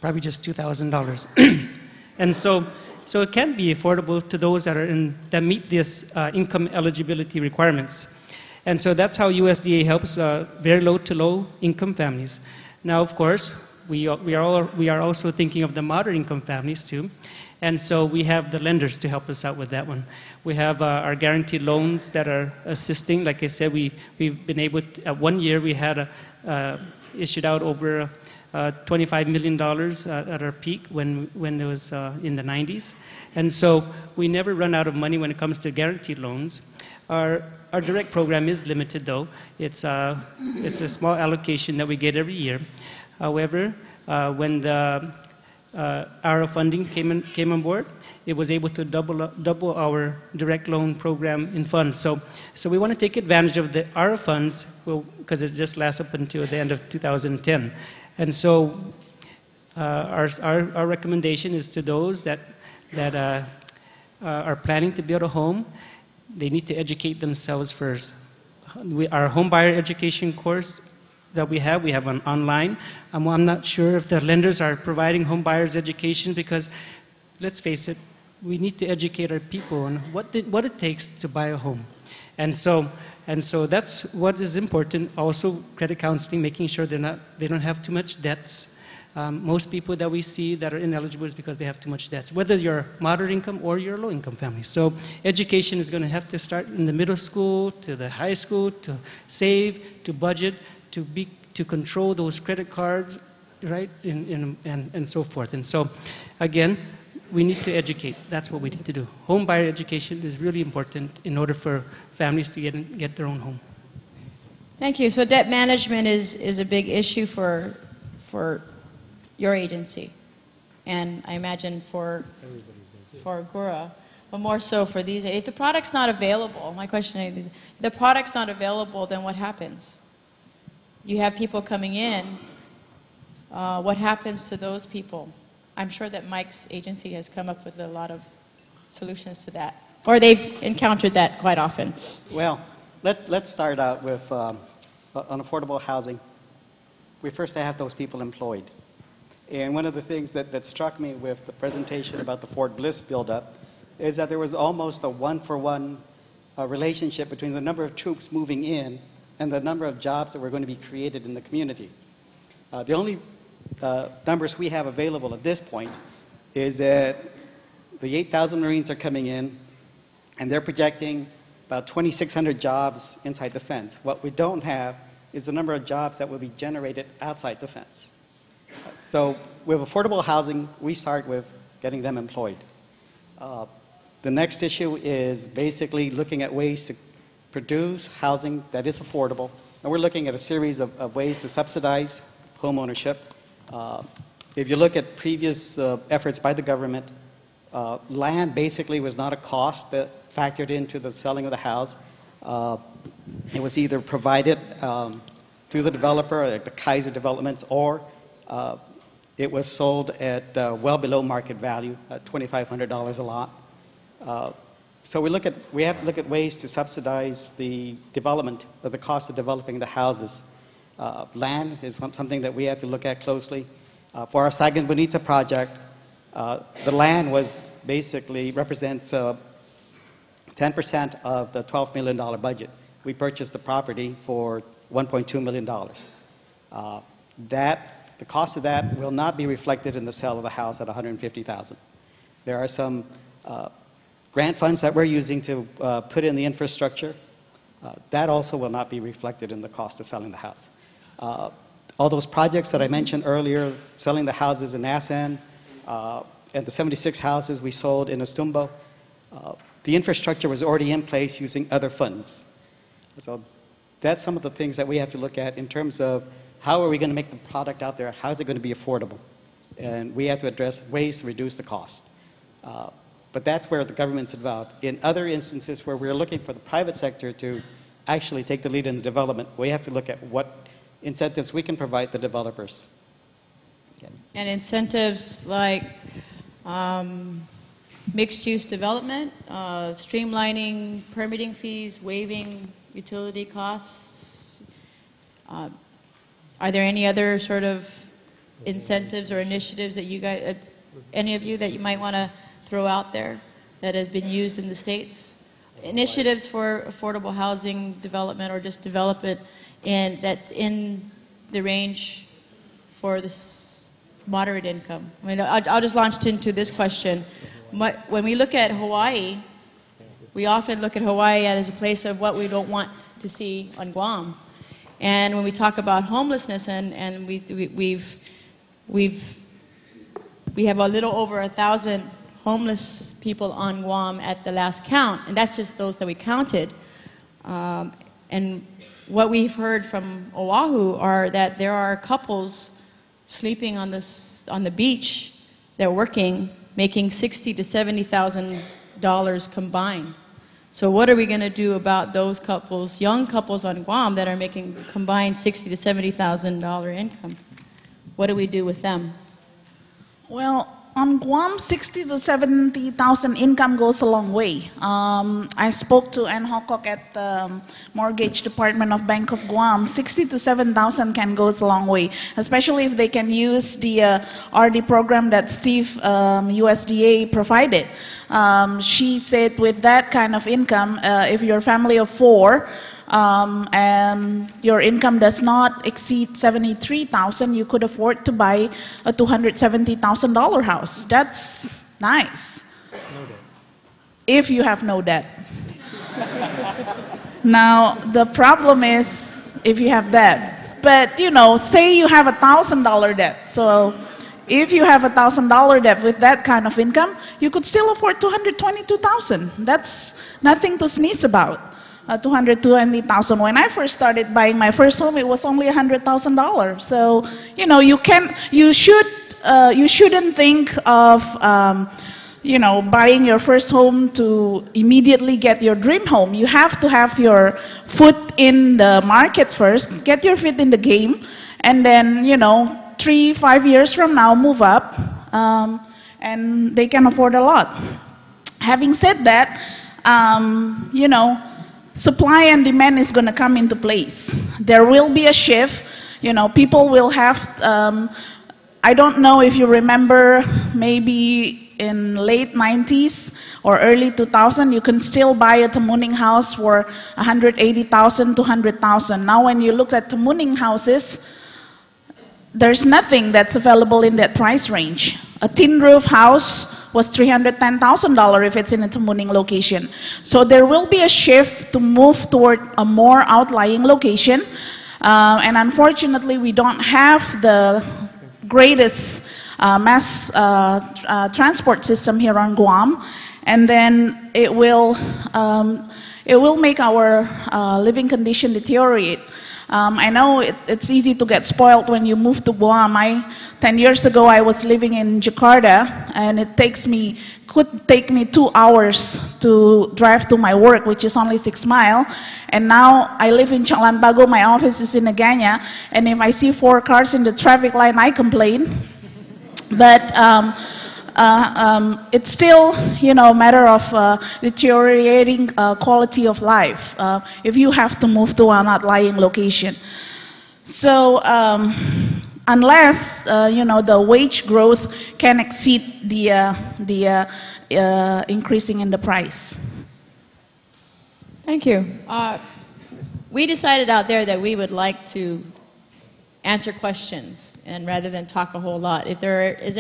probably just $2,000. And so it can be affordable to those that meet this income eligibility requirements. And so that's how USDA helps very low to low income families. Now, of course, we are also thinking of the moderate income families too. And so we have the lenders to help us out with that one. We have our guaranteed loans that are assisting. Like I said, we've been able to, at 1 year we had issued out over $25 million at our peak when it was in the 90s. And so we never run out of money when it comes to guaranteed loans. Our direct program is limited though. It's a small allocation that we get every year. However, when the ARA funding came on board, it was able to double our direct loan program in funds. So we want to take advantage of the ARA funds because it just lasts up until the end of 2010. And so our recommendation is to those that are planning to build a home, they need to educate themselves first. Our home buyer education course that we have an online. I'm not sure if the lenders are providing home buyers education because, let's face it, we need to educate our people on what it takes to buy a home. And so that's what is important. Also, credit counseling, making sure they don't have too much debts. Most people that we see that are ineligible is because they have too much debts, whether you're moderate income or you're a low income family. So education is going to have to start in the middle school to the high school, to save, to budget, to control those credit cards, right, and so forth. And so, again, we need to educate. That's what we need to do. Home buyer education is really important in order for families to get their own home. Thank you. So debt management is a big issue for your agency, and I imagine for GURA, but more so for these. If the product's not available, my question is, if the product's not available, then what happens? You have people coming in. What happens to those people? I'm sure that Mike's agency has come up with a lot of solutions to that, or they've encountered that quite often. Well, let's start out with on affordable housing. We first have those people employed. And one of the things that struck me with the presentation about the Fort Bliss buildup is that there was almost a one-for-one relationship between the number of troops moving in and the number of jobs that were going to be created in the community. The only numbers we have available at this point is that the 8,000 Marines are coming in, and they're projecting about 2,600 jobs inside the fence. What we don't have is the number of jobs that will be generated outside the fence. So with affordable housing, we start with getting them employed. The next issue is basically looking at ways to produce housing that is affordable. And we're looking at a series of ways to subsidize home ownership. If you look at previous efforts by the government, land basically was not a cost that factored into the selling of the house. It was either provided through the developer, like the Kaiser developments, or it was sold at well below market value, at $2,500 a lot. So we have to look at ways to subsidize the development, or the cost of developing the houses. Land is something that we have to look at closely. For our Sagin Bonita project, the land basically represents 10% of the $12 million budget. We purchased the property for $1.2 million. The cost of that will not be reflected in the sale of the house at $150,000. There are some grant funds that we're using to put in the infrastructure. That also will not be reflected in the cost of selling the house. All those projects that I mentioned earlier, selling the houses in Asan, and the 76 houses we sold in Estumbo, the infrastructure was already in place using other funds. So that's some of the things that we have to look at in terms of how are we going to make the product out there, how is it going to be affordable? And we have to address ways to reduce the cost. But that's where the government's involved. In other instances where we're looking for the private sector to actually take the lead in the development, we have to look at what incentives we can provide the developers. And incentives like mixed-use development, streamlining permitting fees, waiving utility costs. Are there any other sort of incentives or initiatives that you guys, any of you that you might want to throw out there that has been used in the States? Initiatives for affordable housing development or just development that's in the range for this moderate income. I mean, I'll just launch into this question. When we look at Hawaii, we often look at Hawaii as a place of what we don't want to see on Guam. And when we talk about homelessness, and we have a little over 1,000 homeless people on Guam at the last count, and that's just those that we counted. And what we've heard from Oahu are that there are couples sleeping on the beach. They're working, making $60,000 to $70,000 combined. So what are we going to do about those couples, young couples on Guam that are making combined $60,000 to $70,000 income? What do we do with them? Well, on Guam, 60 to 70,000 income goes a long way. I spoke to Ann Hokok at the mortgage department of Bank of Guam. 60 to 7,000 can goes a long way, especially if they can use the RD program that Steve, USDA provided. She said with that kind of income, if you're a family of 4, and your income does not exceed 73,000, you could afford to buy a $270,000 house. That's nice. No debt. If you have no debt. Now, the problem is if you have debt. But, you know, say you have $1,000 debt. So, if you have $1,000 debt with that kind of income, you could still afford $222,000. That's nothing to sneeze about. $220,000. When I first started buying my first home, it was only $100,000. So, you know, you shouldn't think of, you know, buying your first home to immediately get your dream home. You have to have your foot in the market first, get your feet in the game, and then, you know, 3-5 years from now, move up, and they can afford a lot. Having said that, you know, supply and demand is going to come into place. There will be a shift. You know, people will have, I don't know if you remember, maybe in late 90s or early 2000, you can still buy a Tamuning house for $180,000, $200,000. Now when you look at Tamuning houses, there's nothing that's available in that price range. A tin roof house was $310,000 if it's in a Tamuning location. So there will be a shift to move toward a more outlying location. And unfortunately, we don't have the greatest mass transport system here on Guam. And then it will make our living condition deteriorate. I know it's easy to get spoiled when you move to Guam. 10 years ago, I was living in Jakarta, and it could take me 2 hours to drive to my work, which is only 6 miles. And now I live in Chalan Bago. My office is in Aganya, and if I see 4 cars in the traffic light, I complain. But it's still, you know, a matter of deteriorating quality of life if you have to move to an outlying location. So unless you know, the wage growth can exceed the increasing in the price. Thank you. We decided out there that we would like to answer questions, and rather than talk a whole lot. If there is